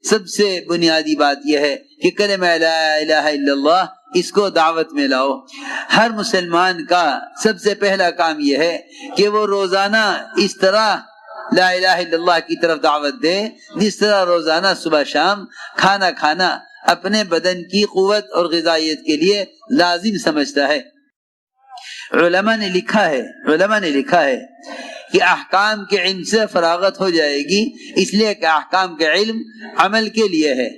سب سے بنیادی بات یہ ہے کہ کلمہ لا الہ الا اللہ اس کو دعوت میں لاؤ۔ ہر مسلمان کا سب سے پہلا کام یہ ہے کہ وہ روزانہ اس طرح لا الہ الا اللہ کی طرف دعوت دے جس طرح روزانہ صبح شام کھانا کھانا اپنے بدن کی قوت اور غذائیت کے لیے لازم سمجھتا ہے۔ علماء نے لکھا ہے کہ احکام کے علم سے فراغت ہو جائے گی، اس لیے کہ احکام کا علم عمل کے لیے ہے،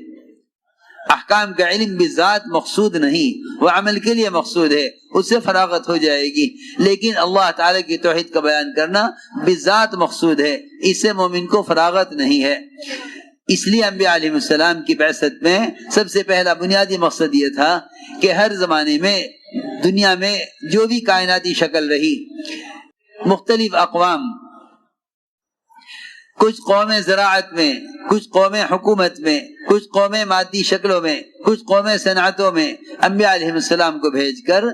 احکام کا علم بذات مقصود نہیں، وہ عمل کے لیے مقصود ہے، اس سے فراغت ہو جائے گی۔ لیکن اللہ تعالیٰ کی توحید کا بیان کرنا بذات مقصود ہے، اس سے مومن کو فراغت نہیں ہے۔ اس لیے انبیاء علیہ السلام کی بعثت میں سب سے پہلا بنیادی مقصد یہ تھا کہ ہر زمانے میں دنیا میں جو بھی کائناتی شکل رہی، مختلف اقوام، کچھ قومیں زراعت میں، کچھ قومیں حکومت میں، کچھ قومیں مادی شکلوں میں، کچھ قومیں صنعتوں میں انبیاء علیہ السلام کو بھیج کر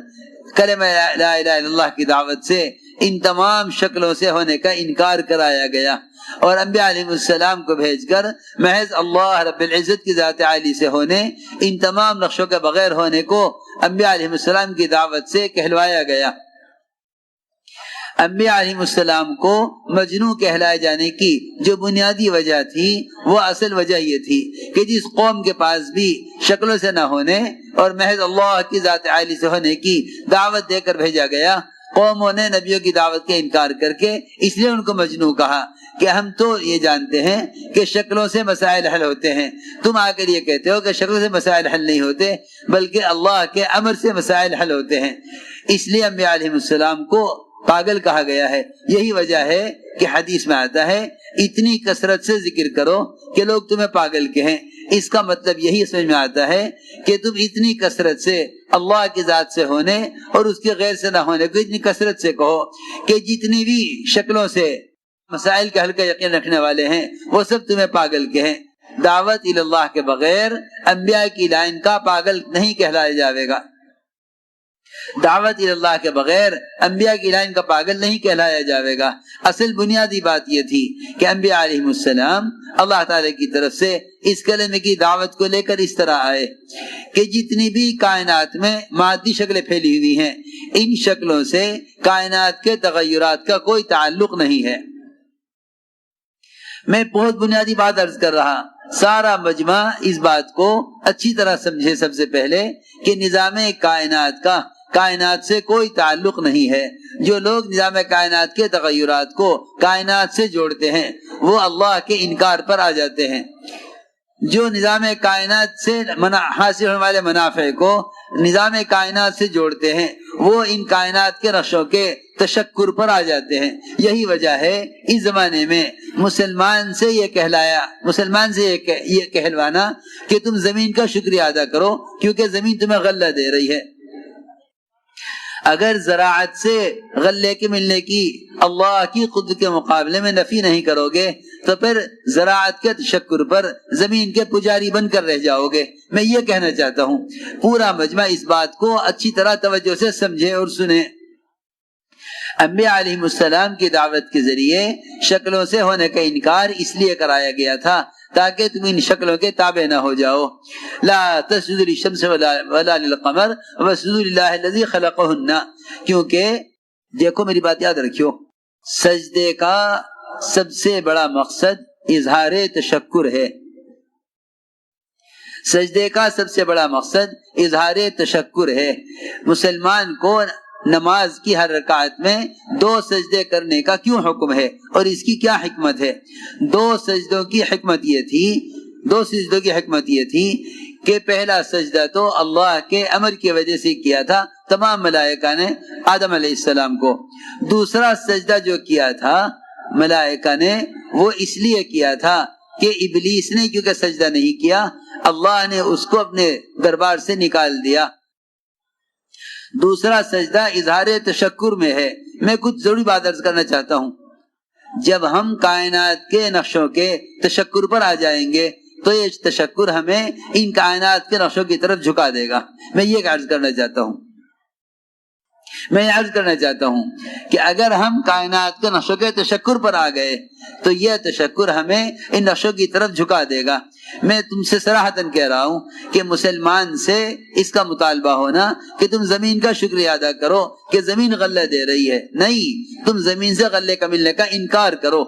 کلمہ لا الہ الا اللہ کی دعوت سے ان تمام شکلوں سے ہونے کا انکار کرایا گیا، اور انبیاء علیہ السلام کو بھیج کر محض اللہ رب العزت کی ذات عالی سے ہونے، ان تمام نقشوں کے بغیر ہونے کو انبیاء علیہ السلام کی دعوت سے کہلوایا گیا۔ انبیاء علیہ السلام کو مجنو کہلائے جانے کی جو بنیادی وجہ تھی وہ اصل وجہ یہ تھی کہ جس قوم کے پاس بھی شکلوں سے نہ ہونے اور محض اللہ کی ذات عالی سے ہونے کی دعوت دے کر بھیجا گیا، قوموں نے نبیوں کی دعوت کے انکار کر کے اس لیے ان کو مجنو کہا کہ ہم تو یہ جانتے ہیں کہ شکلوں سے مسائل حل ہوتے ہیں، تم آ کر یہ کہتے ہو کہ شکلوں سے مسائل حل نہیں ہوتے بلکہ اللہ کے امر سے مسائل حل ہوتے ہیں۔ اس لیے انبیاء علیہ السلام کو پاگل کہا گیا ہے۔ یہی وجہ ہے کہ حدیث میں آتا ہے اتنی کثرت سے ذکر کرو کہ لوگ تمہیں پاگل کہیں۔ اس کا مطلب یہی سمجھ میں آتا ہے کہ تم اتنی کثرت سے اللہ کی ذات سے ہونے اور اس کے غیر سے نہ ہونے کو اتنی کثرت سے کہو کہ جتنی بھی شکلوں سے مسائل کا حل کا یقین رکھنے والے ہیں وہ سب تمہیں پاگل کہیں۔ دعوت اللہ کے بغیر انبیاء کی لائن کا پاگل نہیں کہلایا جاوے گا، دعوت اللہ کے بغیر انبیاء کی لائن کا پاگل نہیں کہلایا جاوے گا۔ اصل بنیادی بات یہ تھی کہ انبیاء علیہ السلام اللہ تعالی کی طرف سے اس کلمے کی دعوت کو لے کر اس طرح آئے کہ جتنی بھی کائنات میں مادی شکلیں پھیلی ہوئی ہیں ان شکلوں سے کائنات کے تغیرات کا کوئی تعلق نہیں ہے۔ میں بہت بنیادی بات عرض کر رہا، سارا مجمع اس بات کو اچھی طرح سمجھے سب سے پہلے کہ نظام کائنات کا کائنات سے کوئی تعلق نہیں ہے۔ جو لوگ نظام کائنات کے تغیرات کو کائنات سے جوڑتے ہیں وہ اللہ کے انکار پر آ جاتے ہیں۔ جو نظام کائنات سے حاصل ہونے والے منافع کو نظام کائنات سے جوڑتے ہیں وہ ان کائنات کے نقشوں کے تشکر پر آ جاتے ہیں۔ یہی وجہ ہے اس زمانے میں مسلمان سے یہ کہلوانا کہ تم زمین کا شکریہ ادا کرو کیونکہ زمین تمہیں غلہ دے رہی ہے۔ اگر زراعت سے غلے کے ملنے کی اللہ کی قدرت کے مقابلے میں نفی نہیں کرو گے تو پھر زراعت کے تشکر پر زمین کے پجاری بن کر رہ جاؤ گے۔ میں یہ کہنا چاہتا ہوں پورا مجمع اس بات کو اچھی طرح توجہ سے سمجھے اور سنے۔ انبیاء علیہ السلام کی دعوت کے ذریعے شکلوں سے ہونے کا انکار اس لیے کرایا گیا تھا تاکہ تم ان شکلوں کے تابع نہ ہو جاؤ۔ لا تسجدوا للشمس ولا للقمر واسجدوا للہ الذی خلقہن، کیونکہ دیکھو میری بات یاد رکھیو، سجدے کا سب سے بڑا مقصد اظہار تشکر ہے۔ سجدے کا سب سے بڑا مقصد اظہار تشکر ہے۔ مسلمان کو نماز کی ہر رکعت میں 2 سجدے کرنے کا کیوں حکم ہے اور اس کی کیا حکمت ہے؟ 2 سجدوں کی حکمت یہ تھی کہ پہلا سجدہ تو اللہ کے امر کی وجہ سے کیا تھا تمام ملائکہ نے آدم علیہ السلام کو۔ دوسرا سجدہ جو کیا تھا ملائکہ نے وہ اس لیے کیا تھا کہ ابلیس نے کیونکہ سجدہ نہیں کیا اللہ نے اس کو اپنے دربار سے نکال دیا۔ دوسرا سجدہ اظہار تشکر میں ہے۔ میں کچھ ضروری بات عرض کرنا چاہتا ہوں، جب ہم کائنات کے نقشوں کے تشکر پر آ جائیں گے تو یہ تشکر ہمیں ان کائنات کے نقشوں کی طرف جھکا دے گا۔ میں یہ عرض کرنا چاہتا ہوں میں یہ عرض کرنا چاہتا ہوں کہ اگر ہم کائنات کے نقشوں کے تشکر پر آ گئے تو یہ تشکر ہمیں ان نقشوں کی طرف جھکا دے گا۔ میں تم سے صراحتاً کہہ رہا ہوں کہ مسلمان سے اس کا مطالبہ ہونا کہ تم زمین کا شکریہ ادا کرو کہ زمین غلہ دے رہی ہے، نہیں، تم زمین سے غلے کا ملنے کا انکار کرو۔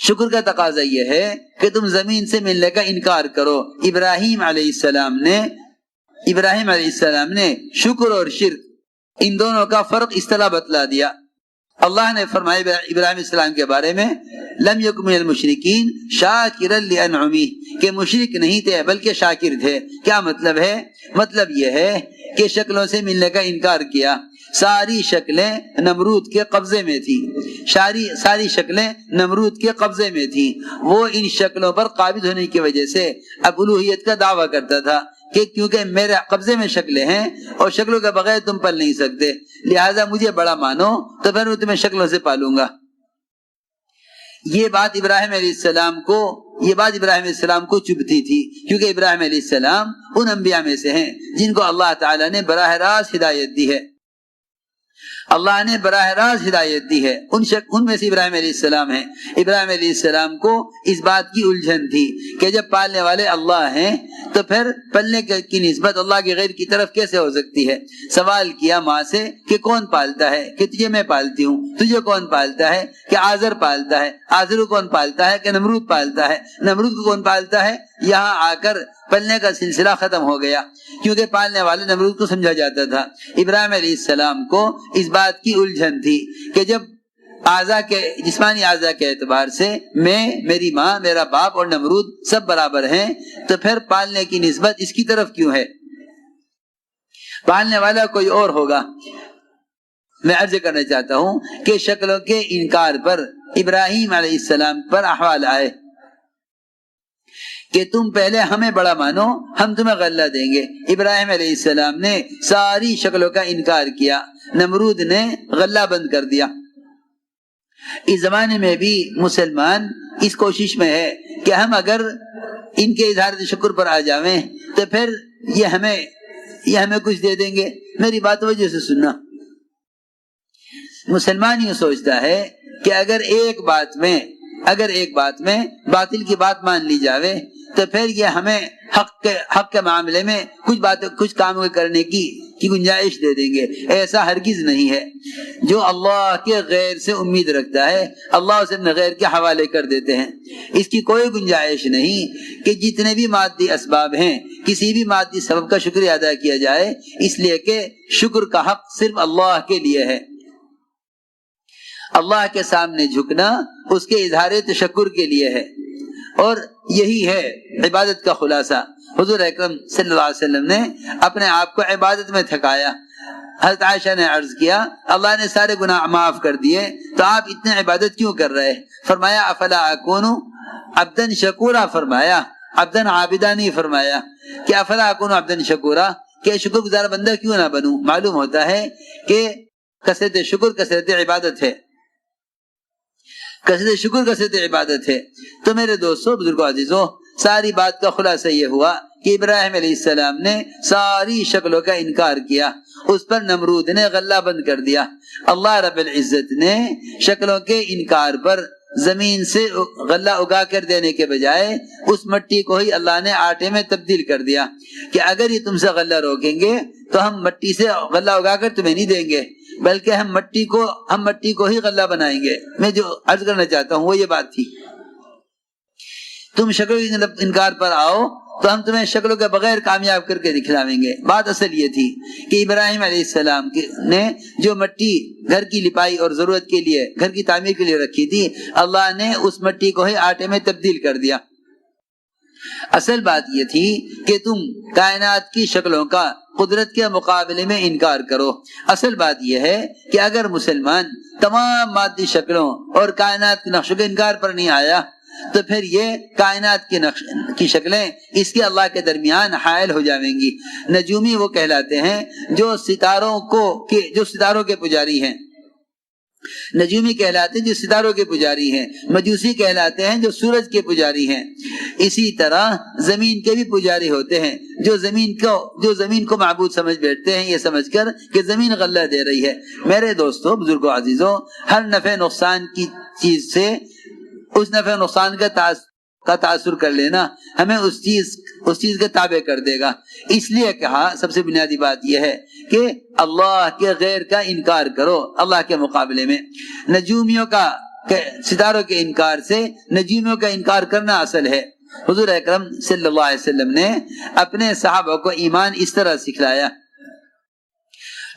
شکر کا تقاضا یہ ہے کہ تم زمین سے ملنے کا انکار کرو۔ ابراہیم علیہ السلام نے شکر اور شرک ان دونوں کا فرق اس طرح بتلا دیا۔ اللہ نے فرمایا ابراہیم علیہ السلام کے بارے میں لم یکن من المشرکین شاکرا لانعمہ، کہ مشرک نہیں تھے بلکہ شاکر تھے۔ کیا مطلب ہے؟ مطلب یہ ہے کہ شکلوں سے ملنے کا انکار کیا۔ ساری شکلیں نمرود کے قبضے میں تھی، ساری شکلیں نمرود کے قبضے میں تھی۔ وہ ان شکلوں پر قابض ہونے کی وجہ سے اب الوہیت کا دعویٰ کرتا تھا کہ کیونکہ میرے قبضے میں شکلیں ہیں اور شکلوں کے بغیر تم پل نہیں سکتے، لہٰذا مجھے بڑا مانو تو پھر میں تمہیں شکلوں سے پالوں گا۔ یہ بات ابراہیم علیہ السلام کو چبھتی تھی، کیونکہ ابراہیم علیہ السلام ان انبیاء میں سے ہیں جن کو اللہ تعالیٰ نے براہ راست ہدایت دی ہے۔ اللہ نے براہ راست ہدایت دی ہے، ان میں سے ابراہیم علیہ السلام ہیں۔ ابراہیم علیہ السلام کو اس بات کی الجھن تھی کہ جب پالنے والے اللہ ہیں تو پھر پلنے کی نسبت اللہ کے غیر کی طرف کیسے ہو سکتی ہے؟ سوال کیا ماں سے کہ کون پالتا ہے؟ کہ تجھے میں پالتی ہوں۔ تجھے کون پالتا ہے؟ کہ آزر پالتا ہے۔ آزر کو کون پالتا ہے؟ کہ نمرود پالتا ہے۔ نمرود کو کون پالتا ہے؟ یہاں آ کر پلنے کا سلسلہ ختم ہو گیا، کیونکہ پالنے والے نمرود کو سمجھا جاتا تھا۔ ابراہیم علیہ السلام کو اس بات کی الجھن تھی کہ جب جسمانی اعضاء کے اعتبار سے میں، میری ماں، میرا باپ اور نمرود سب برابر ہیں، تو پھر پالنے کی نسبت اس کی طرف کیوں ہے؟ پالنے والا کوئی اور ہوگا۔ میں عرض کرنا چاہتا ہوں کہ شکلوں کے انکار پر ابراہیم علیہ السلام پر احوال آئے کہ تم پہلے ہمیں بڑا مانو، ہم تمہیں غلہ دیں گے۔ ابراہیم علیہ السلام نے ساری شکلوں کا انکار کیا، نمرود نے غلہ بند کر دیا۔ اس زمانے میں بھی مسلمان اس کوشش میں ہے کہ ہم اگر ان کے اظہار شکر پر آ جاویں تو پھر یہ ہمیں کچھ دے دیں گے۔ میری بات وجہ سے سننا، مسلمان یہ سوچتا ہے کہ اگر ایک بات میں باطل کی بات مان لی جاوے تو پھر یہ ہمیں حق کے معاملے میں کچھ کام کرنے کی گنجائش دے دیں گے۔ ایسا ہرگز نہیں ہے۔ جو اللہ کے غیر سے امید رکھتا ہے اللہ اسے اپنے غیر کے حوالے کر دیتے ہیں۔ اس کی کوئی گنجائش نہیں کہ جتنے بھی مادی اسباب ہیں کسی بھی مادی سبب کا شکریہ ادا کیا جائے، اس لیے کہ شکر کا حق صرف اللہ کے لیے ہے۔ اللہ کے سامنے جھکنا اس کے اظہار تشکر کے لیے ہے، اور یہی ہے عبادت کا خلاصہ۔ حضور اکرم صلی اللہ علیہ وسلم نے اپنے آپ کو عبادت میں تھکایا۔ حضرت عائشہ نے عرض کیا اللہ نے سارے گناہ معاف کر دیے تو آپ اتنے عبادت کیوں کر رہے؟ فرمایا افلا اکون عبدا شکورا، فرمایا عبدا عابدا نہیں فرمایا کہ افلا اکون عبدا شکورا، کہ شکر گزار بندہ کیوں نہ بنوں۔ معلوم ہوتا ہے کہ کثرت شکر کثرت عبادت ہے، کثرت شکر کثرت عبادت ہے۔ تو میرے دوستو، بزرگوں، عزیزوں، ساری بات کا خلاصہ یہ ہوا کہ ابراہیم علیہ السلام نے ساری شکلوں کا انکار کیا، اس پر نمرود نے غلہ بند کر دیا۔ اللہ رب العزت نے شکلوں کے انکار پر زمین سے غلہ اگا کر دینے کے بجائے اس مٹی کو ہی اللہ نے آٹے میں تبدیل کر دیا کہ اگر یہ تم سے غلہ روکیں گے تو ہم مٹی سے غلہ اگا کر تمہیں نہیں دیں گے، بلکہ ہم مٹی کو ہی غلہ بنائیں گے۔ میں جو عرض کرنا چاہتا ہوں وہ یہ بات تھی، تم شکلوں کے انکار پر آؤ تو ہم تمہیں شکلوں کے بغیر کامیاب کر کے دکھلاویں گے۔ بات اصل یہ تھی کہ ابراہیم علیہ السلام نے جو مٹی گھر کی لپائی اور ضرورت کے لیے، گھر کی تعمیر کے لیے رکھی تھی، اللہ نے اس مٹی کو ہی آٹے میں تبدیل کر دیا۔ اصل بات یہ تھی کہ تم کائنات کی شکلوں کا قدرت کے مقابلے میں انکار کرو۔ اصل بات یہ ہے کہ اگر مسلمان تمام مادی شکلوں اور کائنات کے نقشوں کے انکار پر نہیں آیا تو پھر یہ کائنات کی شکلیں اس کے اللہ کے درمیان حائل ہو جائیں گی۔ نجومی وہ کہلاتے ہیں جو ستاروں کے پجاری ہیں، نجومی کہلاتے ہیں جو ستاروں کے پجاری ہیں، مجوسی کہلاتے ہیں جو سورج کے پجاری ہیں۔ اسی طرح زمین کے بھی پجاری ہوتے ہیں جو زمین کو معبود سمجھ بیٹھتے ہیں، یہ سمجھ کر کہ زمین غلہ دے رہی ہے۔ میرے دوستو، بزرگوں، عزیزوں، ہر نفع نقصان کی چیز سے اس نفع نقصان کا تاثر کر لینا ہمیں اس چیز کے تابع کر دے گا۔ اس لیے کہا سب سے بنیادی بات یہ ہے کہ اللہ کے غیر کا انکار کرو اللہ کے مقابلے میں۔ نجومیوں کا، ستاروں کے انکار سے نجومیوں کا انکار کرنا اصل ہے۔ حضور اکرم صلی اللہ علیہ وسلم نے اپنے صحابہ کو ایمان اس طرح سکھلایا۔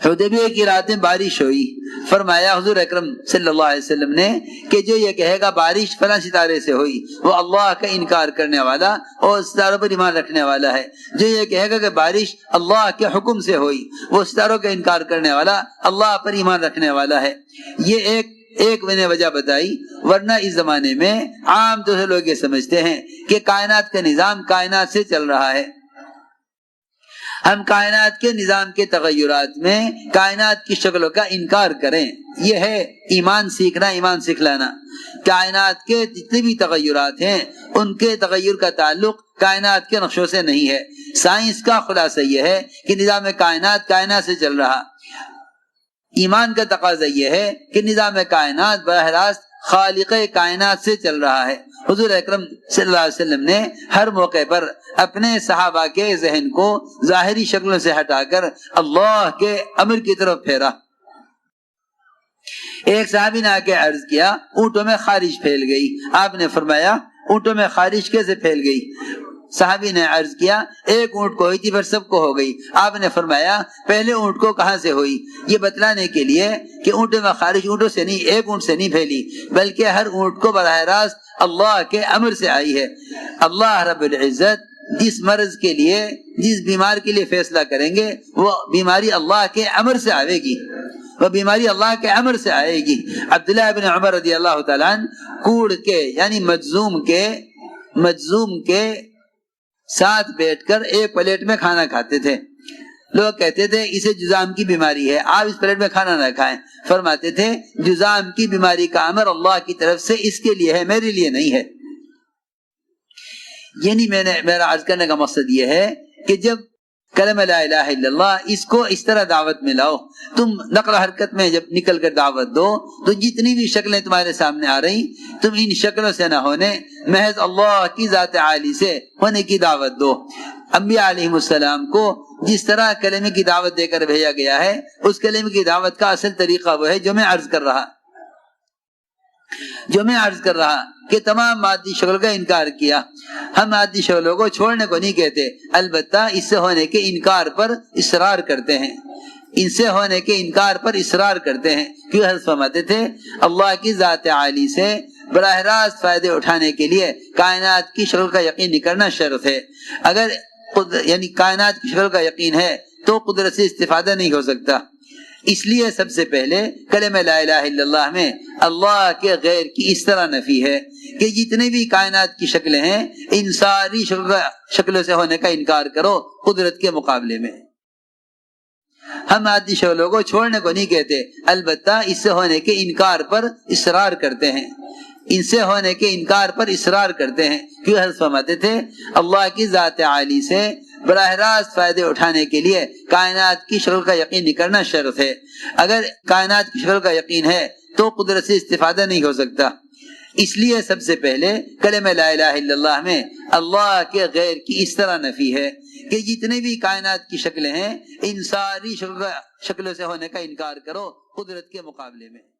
حدیبیہ کی رات میں بارش ہوئی، فرمایا حضور اکرم صلی اللہ علیہ وسلم نے کہ جو یہ کہے گا بارش فلاں ستارے سے ہوئی، وہ اللہ کا انکار کرنے والا اور ستاروں پر ایمان رکھنے والا ہے۔ جو یہ کہے گا کہ بارش اللہ کے حکم سے ہوئی، وہ ستاروں کا انکار کرنے والا اللہ پر ایمان رکھنے والا ہے۔ یہ ایک میں نے وجہ بتائی، ورنہ اس زمانے میں عام طور سے لوگ یہ سمجھتے ہیں کہ کائنات کا نظام کائنات سے چل رہا ہے۔ ہم کائنات کے نظام کے تغیرات میں کائنات کی شکلوں کا انکار کریں، یہ ہے ایمان سیکھنا، ایمان سکھلانا۔ کائنات کے جتنے بھی تغیرات ہیں ان کے تغیر کا تعلق کائنات کے نقشوں سے نہیں ہے۔ سائنس کا خلاصہ یہ ہے کہ نظام کائنات کائنات سے چل رہا۔ ایمان کا تقاضا یہ ہے کہ نظام کائنات براہ راست خالق کائنات سے چل رہا ہے۔ حضور اکرم صلی اللہ علیہ وسلم نے ہر موقع پر اپنے صحابہ کے ذہن کو ظاہری شکلوں سے ہٹا کر اللہ کے امر کی طرف پھیرا۔ ایک صحابی نے آ کے عرض کیا، اونٹوں میں خارش پھیل گئی۔ آپ نے فرمایا اونٹوں میں خارش کیسے پھیل گئی؟ صحابی نے عرض کیا، ایک اونٹ کو ہوئی تھی پھر سب کو ہو گئی۔ آپ نے فرمایا پہلے اونٹ کو کہاں سے ہوئی؟ یہ بتلانے کے لیے کہ اونٹوں میں خارش اونٹوں سے نہیں، ایک اونٹ سے نہیں پھیلی، بلکہ ہر اونٹ کو براہ راست اللہ کے امر سے آئی ہے۔ اللہ رب العزت جس مرض کے لیے، جس بیمار کے لیے فیصلہ کریں گے وہ بیماری اللہ کے امر سے آئے گی، وہ بیماری اللہ کے امر سے آئے گی۔ عبداللہ ابن عمر رضی اللہ تعالیٰ عنہ کوڑ کے یعنی مجزوم کے ساتھ بیٹھ کر ایک پلیٹ میں کھانا کھاتے تھے۔ لوگ کہتے تھے اسے جزام کی بیماری ہے، آپ اس پلیٹ میں کھانا نہ کھائیں۔ فرماتے تھے جزام کی بیماری کا امر اللہ کی طرف سے اس کے لیے ہے، میرے لیے نہیں ہے۔ یعنی میرا عرض کرنے کا مقصد یہ ہے کہ جب کلمہ لا الہ الا اللہ اس کو اس طرح دعوت میں لاؤ، تم نقل حرکت میں جب نکل کر دعوت دو تو جتنی بھی شکلیں تمہارے سامنے آ رہی تم ان شکلوں سے نہ ہونے محض اللہ کی ذات عالی سے ہونے کی دعوت دو۔ انبیاء علیہ السلام کو جس طرح کلمے کی دعوت دے کر بھیجا گیا ہے اس کلمے کی دعوت کا اصل طریقہ وہ ہے جو میں عرض کر رہا کہ تمام مادی شکل کا انکار کیا۔ ہم مادی شکلوں کو چھوڑنے کو نہیں کہتے، البتہ اس سے ہونے کے انکار پر اصرار کرتے ہیں، کیوں حضرت فرماتے تھے اللہ کی ذات عالی سے براہ راست فائدے اٹھانے کے لیے کائنات کی شکل کا یقین نہیں کرنا شرط ہے۔ اگر یعنی کائنات کی شکل کا یقین ہے تو قدرت سے استفادہ نہیں ہو سکتا۔ اس لیے سب سے پہلے کلمہ لا الہ الا اللہ میں اللہ کے غیر کی اس طرح نفی ہے کہ جتنے بھی کائنات کی شکلیں ہیں ان ساری شکلوں سے ہونے کا انکار کرو قدرت کے مقابلے میں۔ ہم مادی شکلوں کو چھوڑنے کو نہیں کہتے، البتہ اس سے ہونے کے انکار پر اصرار کرتے ہیں، کیوں حضرت فرماتے تھے اللہ کی ذات عالی سے براہ راست فائدے اٹھانے کے لیے کائنات کی شکل کا یقین نہیں کرنا شرط ہے۔ اگر کائنات کی شکل کا یقین ہے تو قدرت سے استفادہ نہیں ہو سکتا۔ اس لیے سب سے پہلے کلمہ لا الہ الا اللہ میں اللہ کے غیر کی اس طرح نفی ہے کہ جتنے بھی کائنات کی شکلیں ہیں ان ساری شکلوں سے ہونے کا انکار کرو قدرت کے مقابلے میں۔